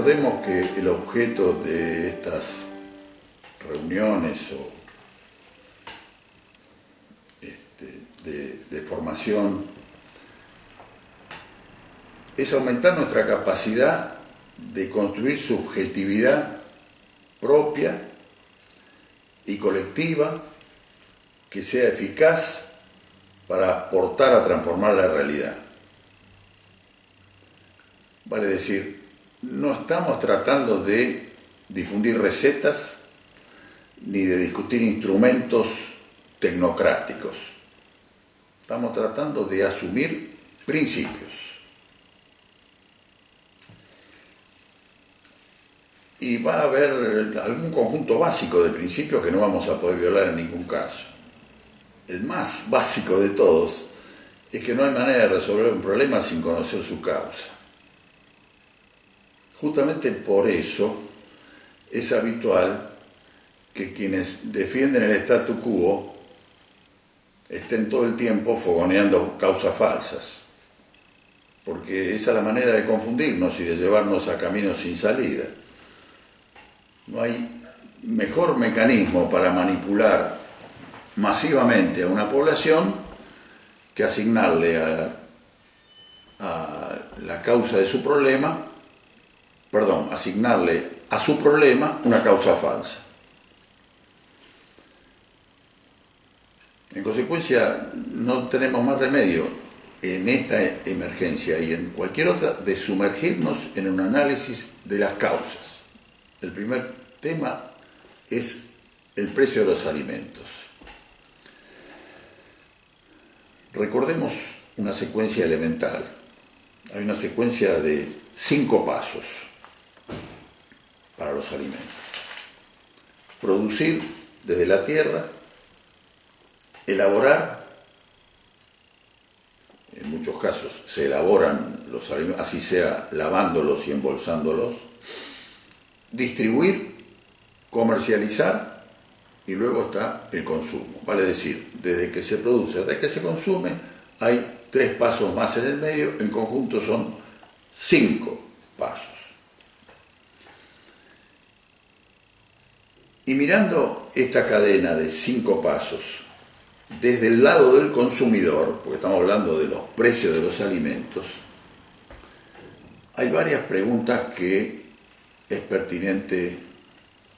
Recordemos que el objeto de estas reuniones o de formación es aumentar nuestra capacidad de construir subjetividad propia y colectiva que sea eficaz para aportar a transformar la realidad. Vale decir, no estamos tratando de difundir recetas ni de discutir instrumentos tecnocráticos. Estamos tratando de asumir principios. Y va a haber algún conjunto básico de principios que no vamos a poder violar en ningún caso. El más básico de todos es que no hay manera de resolver un problema sin conocer su causa. Justamente por eso es habitual que quienes defienden el statu quo estén todo el tiempo fogoneando causas falsas, porque esa es la manera de confundirnos y de llevarnos a caminos sin salida. No hay mejor mecanismo para manipular masivamente a una población que asignarle a la causa de su problema, asignarle a su problema una causa falsa. En consecuencia, no tenemos más remedio en esta emergencia y en cualquier otra de sumergirnos en un análisis de las causas. El primer tema es el precio de los alimentos. Recordemos una secuencia elemental. Hay una secuencia de 5 pasos para los alimentos. Producir desde la tierra, elaborar, en muchos casos se elaboran los alimentos, así sea lavándolos y embolsándolos, distribuir, comercializar y luego está el consumo. Vale decir, desde que se produce hasta que se consume hay 3 pasos más en el medio, en conjunto son 5 pasos. Y mirando esta cadena de 5 pasos desde el lado del consumidor, porque estamos hablando de los precios de los alimentos, hay varias preguntas que es pertinente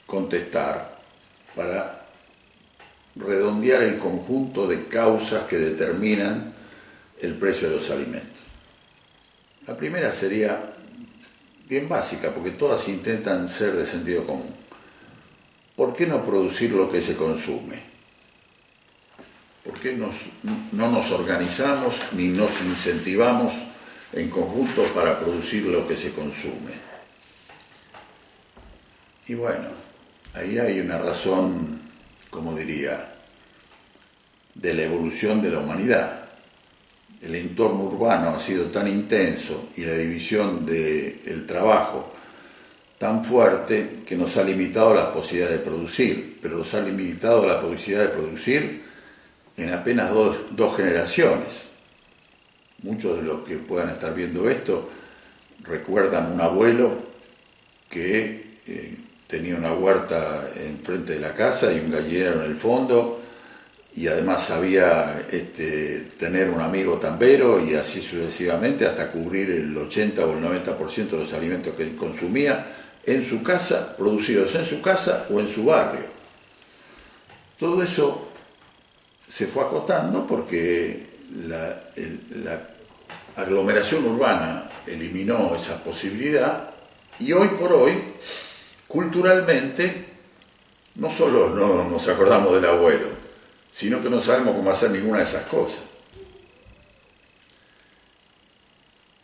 contestar para redondear el conjunto de causas que determinan el precio de los alimentos. La primera sería bien básica, porque todas intentan ser de sentido común. ¿Por qué no producir lo que se consume? ¿Por qué no nos organizamos ni nos incentivamos en conjunto para producir lo que se consume? Y bueno, ahí hay una razón, como diría, de la evolución de la humanidad. El entorno urbano ha sido tan intenso y la división del trabajo tan fuerte que nos ha limitado las posibilidades de producir, pero nos ha limitado la posibilidad de producir en apenas dos generaciones. Muchos de los que puedan estar viendo esto recuerdan un abuelo que tenía una huerta enfrente de la casa y un gallinero en el fondo, y además sabía tener un amigo tambero y así sucesivamente hasta cubrir el 80 o el 90% de los alimentos que consumía en su casa, producidos en su casa o en su barrio. Todo eso se fue acotando porque la aglomeración urbana eliminó esa posibilidad y hoy por hoy, culturalmente, no solo no nos acordamos del abuelo, sino que no sabemos cómo hacer ninguna de esas cosas.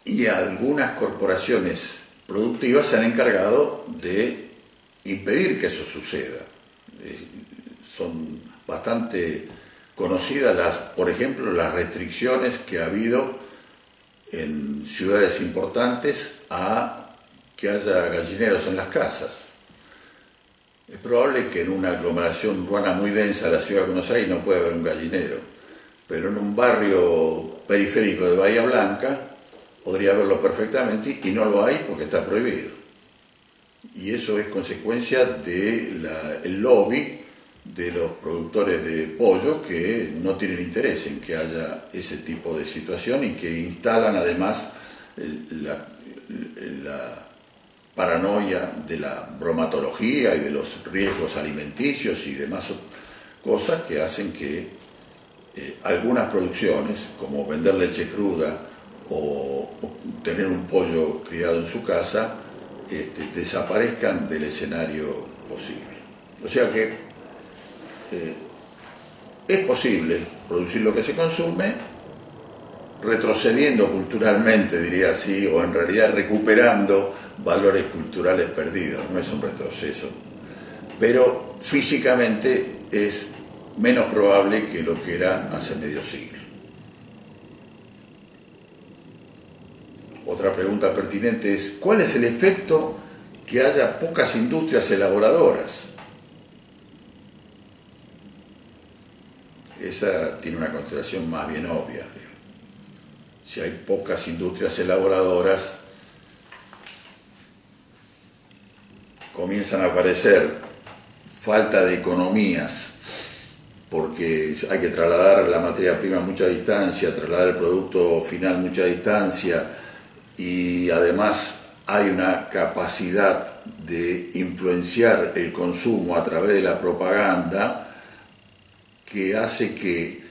Y algunas corporaciones productivas se han encargado de impedir que eso suceda. Son bastante conocidas, por ejemplo, las restricciones que ha habido en ciudades importantes a que haya gallineros en las casas. Es probable que en una aglomeración urbana muy densa de la ciudad de Buenos Aires no pueda haber un gallinero, pero en un barrio periférico de Bahía Blanca podría haberlo perfectamente y no lo hay porque está prohibido. y eso es consecuencia del lobby de los productores de pollo que no tienen interés en que haya ese tipo de situación y que instalan además la paranoia de la bromatología y de los riesgos alimenticios y demás cosas que hacen que algunas producciones, como vender leche cruda o tener un pollo criado en su casa, desaparezcan del escenario posible. O sea que es posible producir lo que se consume, retrocediendo culturalmente, diría así, o en realidad recuperando valores culturales perdidos. No es un retroceso, pero físicamente es menos probable que lo que era hace medio siglo. Otra pregunta pertinente es: ¿cuál es el efecto que haya pocas industrias elaboradoras? Esa tiene una consideración más bien obvia. Si hay pocas industrias elaboradoras, comienzan a aparecer falta de economías, porque hay que trasladar la materia prima a mucha distancia, trasladar el producto final a mucha distancia, y además hay una capacidad de influenciar el consumo a través de la propaganda que hace que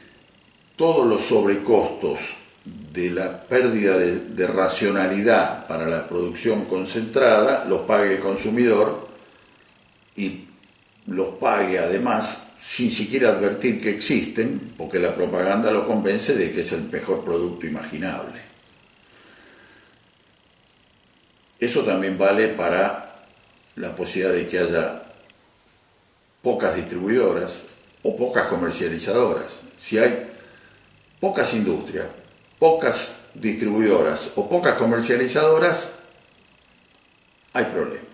todos los sobrecostos de la pérdida de racionalidad para la producción concentrada los pague el consumidor, y los pague además sin siquiera advertir que existen, porque la propaganda lo convence de que es el mejor producto imaginable. Eso también vale para la posibilidad de que haya pocas distribuidoras o pocas comercializadoras. Si hay pocas industrias, pocas distribuidoras o pocas comercializadoras, hay problema.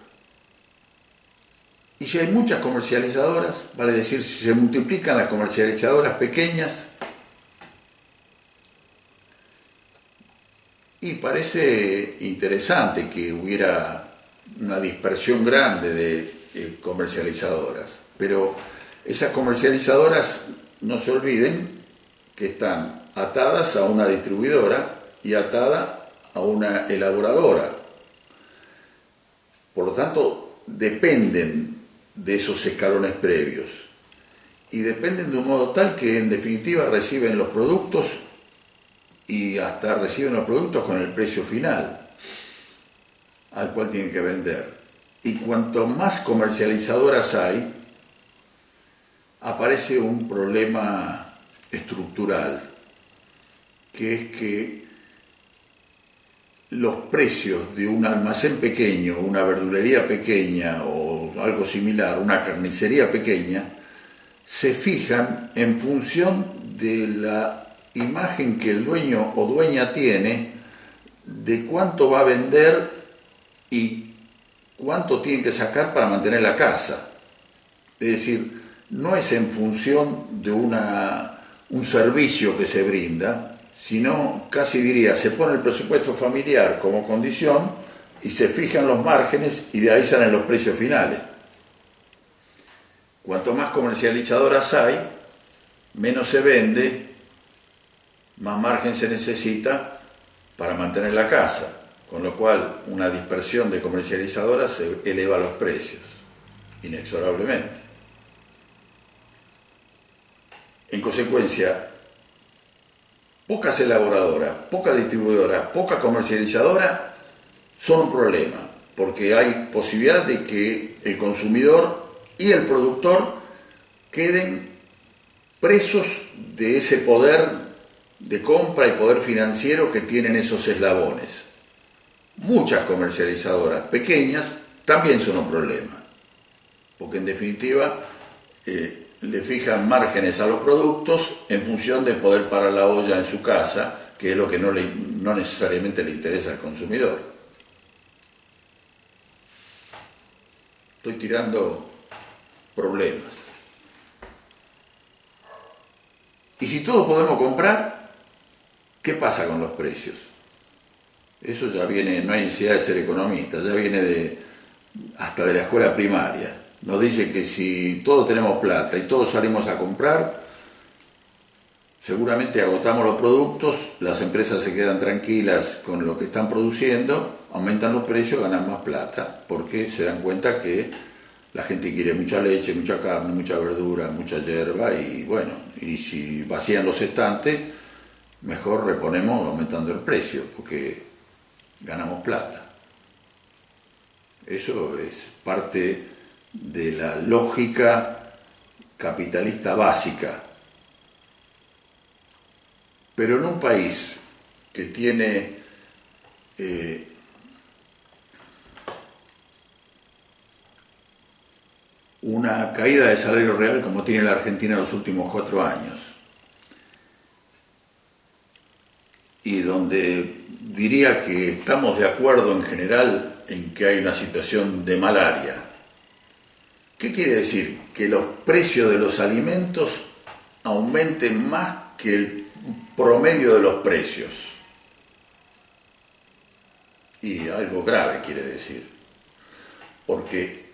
Y si hay muchas comercializadoras, vale decir, si se multiplican las comercializadoras pequeñas, y parece interesante que hubiera una dispersión grande de comercializadoras, pero esas comercializadoras, no se olviden que están atadas a una distribuidora y atada a una elaboradora. Por lo tanto, dependen de esos escalones previos, y dependen de un modo tal que en definitiva reciben los productos, y hasta reciben los productos con el precio final al cual tienen que vender. Y cuanto más comercializadoras hay, aparece un problema estructural, que es que los precios de un almacén pequeño, una verdulería pequeña o algo similar, una carnicería pequeña, se fijan en función de la imagen que el dueño o dueña tiene de cuánto va a vender y cuánto tiene que sacar para mantener la casa. Es decir, no es en función de un servicio que se brinda, sino, casi diría, se pone el presupuesto familiar como condición y se fijan los márgenes, y de ahí salen los precios finales. Cuanto más comercializadoras hay, menos se vende, más margen se necesita para mantener la casa, con lo cual una dispersión de comercializadoras se eleva los precios, inexorablemente. En consecuencia, pocas elaboradoras, pocas distribuidoras, poca comercializadora son un problema, porque hay posibilidad de que el consumidor y el productor queden presos de ese poder de compra y poder financiero que tienen esos eslabones. Muchas comercializadoras pequeñas también son un problema, porque en definitiva le fijan márgenes a los productos en función de poder parar la olla en su casa, que es lo que no necesariamente le interesa al consumidor. Estoy tirando problemas. Y si todos podemos comprar, ¿qué pasa con los precios? Eso ya viene, no hay necesidad de ser economista, ya viene hasta de la escuela primaria. Nos dice que si todos tenemos plata y todos salimos a comprar, seguramente agotamos los productos, las empresas se quedan tranquilas con lo que están produciendo, aumentan los precios, ganan más plata, porque se dan cuenta que la gente quiere mucha leche, mucha carne, mucha verdura, mucha hierba, y bueno, y si vacían los estantes, mejor reponemos aumentando el precio, porque ganamos plata. Eso es parte de la lógica capitalista básica. Pero en un país que tiene una caída de salario real como tiene la Argentina en los últimos 4 años, y donde diría que estamos de acuerdo en general en que hay una situación de malaria. ¿Qué quiere decir? Que los precios de los alimentos aumenten más que el promedio de los precios. Y algo grave quiere decir. Porque,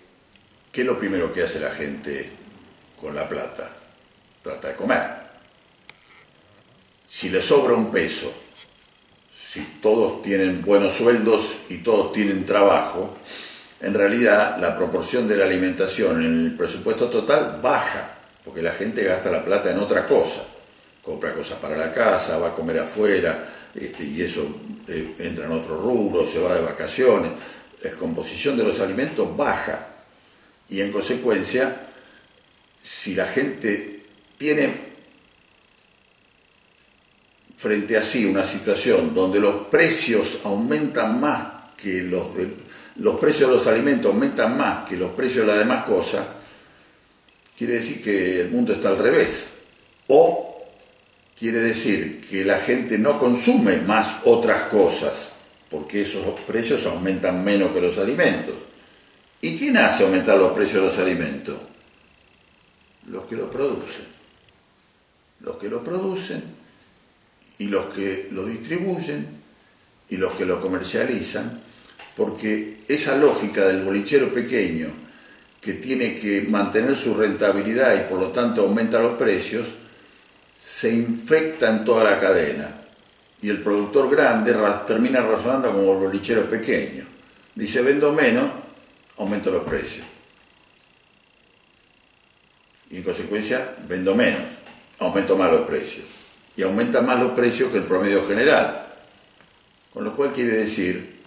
¿qué es lo primero que hace la gente con la plata? Trata de comer. Si le sobra un peso, si todos tienen buenos sueldos y todos tienen trabajo, en realidad la proporción de la alimentación en el presupuesto total baja, porque la gente gasta la plata en otra cosa. Compra cosas para la casa, va a comer afuera, y eso entra en otro rubro, se va de vacaciones. La composición de los alimentos baja, y en consecuencia, si la gente tiene frente a sí una situación donde los precios aumentan más que los precios de los alimentos aumentan más que los precios de las demás cosas, quiere decir que el mundo está al revés. O quiere decir que la gente no consume más otras cosas, porque esos precios aumentan menos que los alimentos. ¿Y quién hace aumentar los precios de los alimentos? Los que los producen. Los que los producen y los que lo distribuyen y los que lo comercializan, porque esa lógica del bolichero pequeño que tiene que mantener su rentabilidad y por lo tanto aumenta los precios, se infecta en toda la cadena, y el productor grande termina razonando como el bolichero pequeño. Dice, vendo menos, aumento los precios. Y en consecuencia, vendo menos, aumento más los precios. Y aumenta más los precios que el promedio general. Con lo cual quiere decir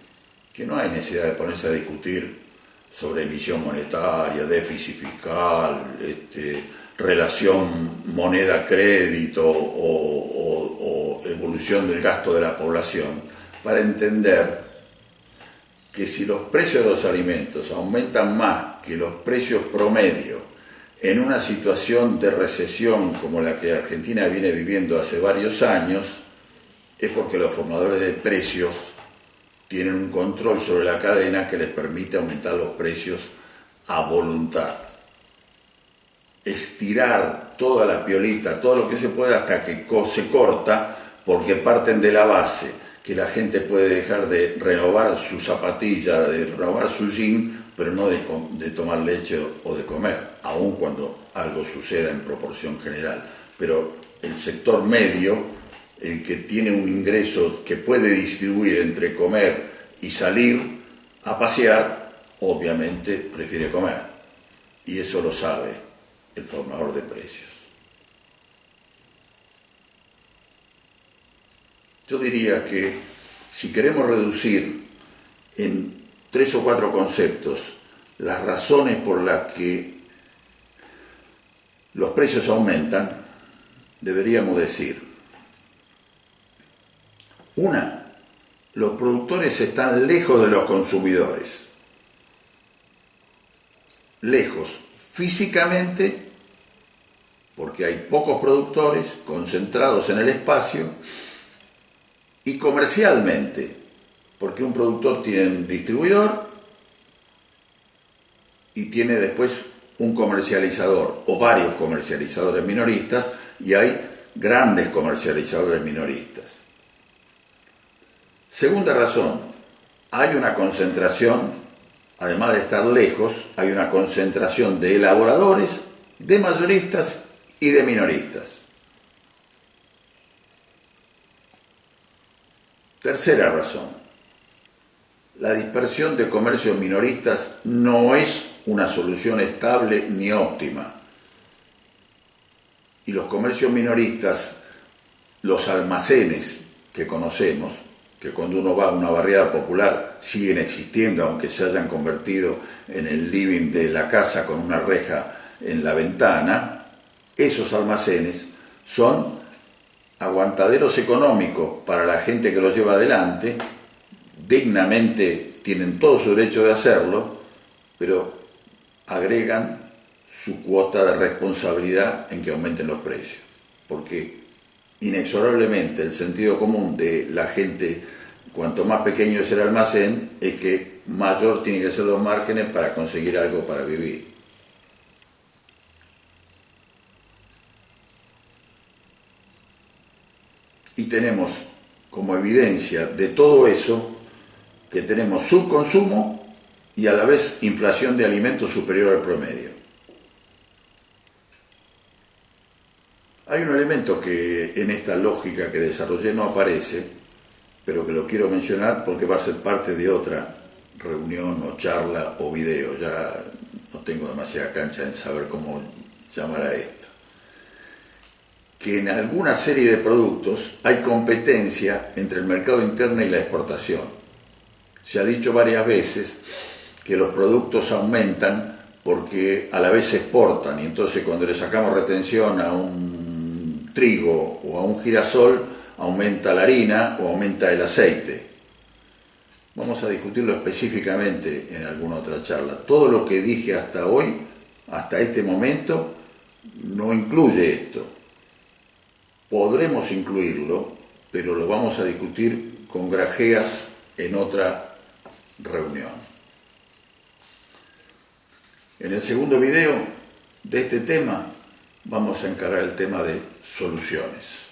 que no hay necesidad de ponerse a discutir sobre emisión monetaria, déficit fiscal, relación moneda-crédito o evolución del gasto de la población, para entender que si los precios de los alimentos aumentan más que los precios promedio en una situación de recesión como la que Argentina viene viviendo hace varios años, es porque los formadores de precios tienen un control sobre la cadena que les permite aumentar los precios a voluntad. Estirar toda la piolita, todo lo que se pueda hasta que se corta, porque parten de la base que la gente puede dejar de renovar su zapatilla, de renovar su jean, pero no de tomar leche o de comer, aun cuando algo suceda en proporción general. Pero el sector medio, el que tiene un ingreso que puede distribuir entre comer y salir a pasear, obviamente prefiere comer. Y eso lo sabe el formador de precios. Yo diría que si queremos reducir en 3 o 4 conceptos las razones por las que los precios aumentan, deberíamos decir: una, los productores están lejos de los consumidores, lejos físicamente, porque hay pocos productores concentrados en el espacio, y comercialmente, porque un productor tiene un distribuidor y tiene después un comercializador o varios comercializadores minoristas, y hay grandes comercializadores minoristas. Segunda razón, hay una concentración además de estar lejos, hay una concentración de elaboradores, de mayoristas y de minoristas. Tercera razón, la dispersión de comercios minoristas no es una solución estable ni óptima. Y los comercios minoristas, los almacenes que conocemos, que cuando uno va a una barriada popular siguen existiendo, aunque se hayan convertido en el living de la casa con una reja en la ventana, esos almacenes son aguantaderos económicos para la gente que los lleva adelante, dignamente tienen todo su derecho de hacerlo, pero agregan su cuota de responsabilidad en que aumenten los precios, porque inexorablemente el sentido común de la gente, cuanto más pequeño es el almacén, es que mayor tienen que ser los márgenes para conseguir algo para vivir. Y tenemos como evidencia de todo eso que tenemos subconsumo y a la vez inflación de alimentos superior al promedio. Hay un elemento que en esta lógica que desarrollé no aparece, pero que lo quiero mencionar porque va a ser parte de otra reunión o charla o video. Ya no tengo demasiada cancha en saber cómo llamar a esto. Que en alguna serie de productos hay competencia entre el mercado interno y la exportación. Se ha dicho varias veces que los productos aumentan porque a la vez se exportan, y entonces cuando le sacamos retención a un trigo o a un girasol, aumenta la harina o aumenta el aceite. Vamos a discutirlo específicamente en alguna otra charla. Todo lo que dije hasta hoy, hasta este momento, no incluye esto. Podremos incluirlo, pero lo vamos a discutir con grajeas en otra reunión. En el segundo video de este tema vamos a encarar el tema de soluciones.